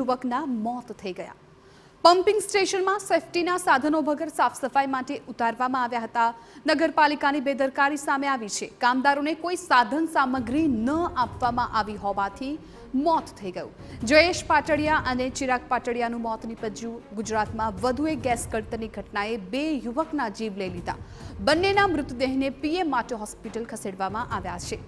યુવકના મોત થઈ ગયા। પમ્પિંગ સ્ટેશનમાં સેફટીના સાધનો વગર સાફ સફાઈ માટે ઉતારવામાં આવ્યા હતા। નગરપાલિકાની બેદરકારી સામે આવી છે। કામદારોને કોઈ સાધન સામગ્રી ન આપવામાં આવી હોવાથી મોત થઈ ગયું। જયેશ પાટડિયા અને ચિરાગ પાટડિયાનું મોત નીપજ્યું। ગુજરાતમાં વધુ એક ગેસ કળતરની ઘટનાએ 2 યુવકના જીવ લઈ લીધા। બંનેના મૃતદેહને પીએમ માટે હોસ્પિટલ ખસેડવામાં આવ્યા છે।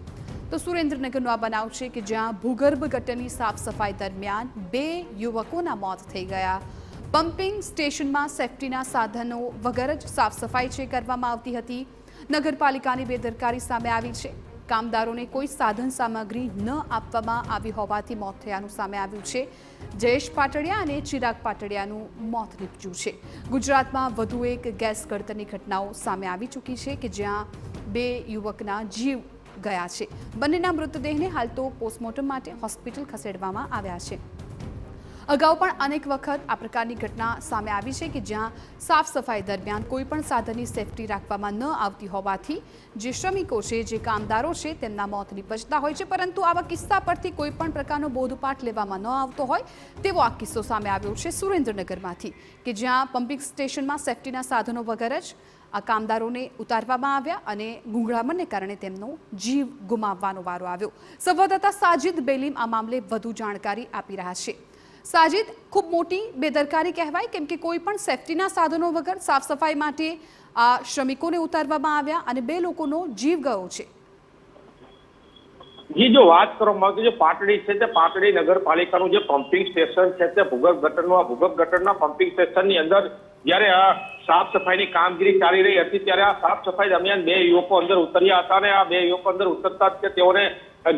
તો સુરેન્દ્રનગરનો આ બનાવ છે કે જ્યાં ભૂગર્ભ ગટરની સાફ સફાઈ દરમિયાન 2 યુવકોના મોત થઈ ગયા। પમ્પિંગ સ્ટેશનમાં સેફટીના સાધનો વગર જ સાફ સફાઈ કરવામાં આવતી હતી। નગરપાલિકાની બેદરકારી સામે આવી છે। કામદારોને કોઈ સાધન સામગ્રી ન આપવામાં આવી હોવાથી મોત થયાનું સામે આવ્યું છે। જયેશ પાટડિયા અને ચિરાગ પાટડિયાનું મોત નીપજ્યું છે। ગુજરાતમાં વધુ એક ગેસ કળતરની ઘટનાઓ સામે આવી ચૂકી છે કે જ્યાં 2 યુવકના જીવ ગયા છે। બંનેના મૃતદેહને હાલ તો પોસ્ટમોર્ટમ માટે હોસ્પિટલ ખસેડવામાં આવ્યા છે। અગાઉ પણ અનેક વખત આ પ્રકારની ઘટના સામે આવી છે કે જ્યાં સાફ સફાઈ દરમિયાન કોઈ પણ સાધનની સેફટી રાખવામાં ન આવતી હોવાથી જે શ્રમિકો છે, જે કામદારો છે, તેમના મોત નીપજતા હોય છે। પરંતુ આવા કિસ્સા પરથી કોઈ પણ પ્રકારનો બોધપાઠ લેવામાં ન આવતો હોય તેવો આ કિસ્સો સામે આવ્યો છે સુરેન્દ્રનગરમાંથી કે જ્યાં પમ્પિંગ સ્ટેશનમાં સેફટીના સાધનો વગર જ આ કામદારોને ઉતારવામાં આવ્યા અને ગુંગળામણને કારણે તેમનો જીવ ગુમાવવાનો વારો આવ્યો। સંવાદદાતા સાજિદ બેલીમ આ મામલે વધુ જાણકારી આપી રહ્યા છે। સાજિદ, ખૂબ મોટી બેદરકારી કહેવાય કેમ કે કોઈ પણ સેફટીના સાધનો વગર સાફ સફાઈ માટે આ શ્રમિકોને ઉતારવામાં આવ્યા અને 2 લોકોનો જીવ ગયો છે। જી, જો વાત કરવામાં આવે તો પાટડી છે તે પાટડી નગરપાલિકાનું જે પમ્પિંગ સ્ટેશન છે તે ભૂગર્ભ ગટરના પમ્પિંગ સ્ટેશનની અંદર જ્યારે આ સાફ સફાઈની કામગીરી ચાલી રહી હતી ત્યારે આ સાફ સફાઈ દરમિયાન 2 યુવકો અંદર ઉતર્યા હતા અને આ 2 યુવકો અંદર ઉતરતા જ તેઓને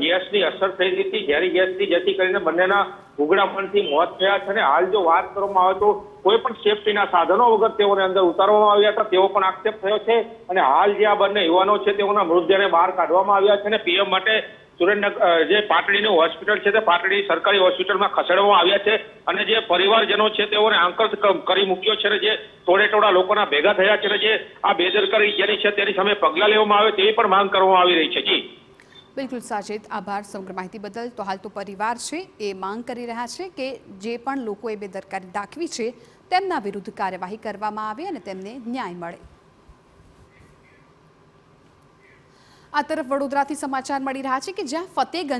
ગેસની અસર થઈ હતી, ઝેરી ગેસની, જેથી કરીને બંનેના ઉગડાપણથી મોત થયા છે। અને હાલ જો વાત કરવામાં આવે તો કોઈ પણ સેફટીના સાધનો વગર તેઓને અંદર ઉતારવામાં આવ્યા હતા તેવો પણ આક્ષેપ થયો છે। અને હાલ જે આ બંને યુવાનો છે તેઓના મૃતદેહને બહાર કાઢવામાં આવ્યા છે અને પીએમ માટે સુરેન્દ્રનગર જે પાટડીનું હોસ્પિટલ છે તે પાટડી સરકારી હોસ્પિટલમાં ખસેડવામાં આવ્યા છે। અને જે પરિવારજનો છે તેઓને આંકર્ષ કરી મૂક્યો છે અને જે ટોળેટોળા લોકોના ભેગા થયા છે અને જે આ બેદરકારી જેની છે તેની સામે પગલાં લેવામાં આવે તેવી પણ માંગ કરવામાં આવી રહી છે। જી બિલકુલ સાજિદ, આભાર સમગ્ર માહિતી બદલ। તો હાલ તો પરિવાર છે એ માંગ કરી રહ્યા છે કે જે પણ લોકોએ બેદરકારી દાખવી છે તેમના વિરુદ્ધ કાર્યવાહી કરવામાં આવે અને તેમને ન્યાય મળે। આ તરફ વડોદરાથી સમાચાર મળી રહ્યા છે કે જ્યાં ફતેગંજ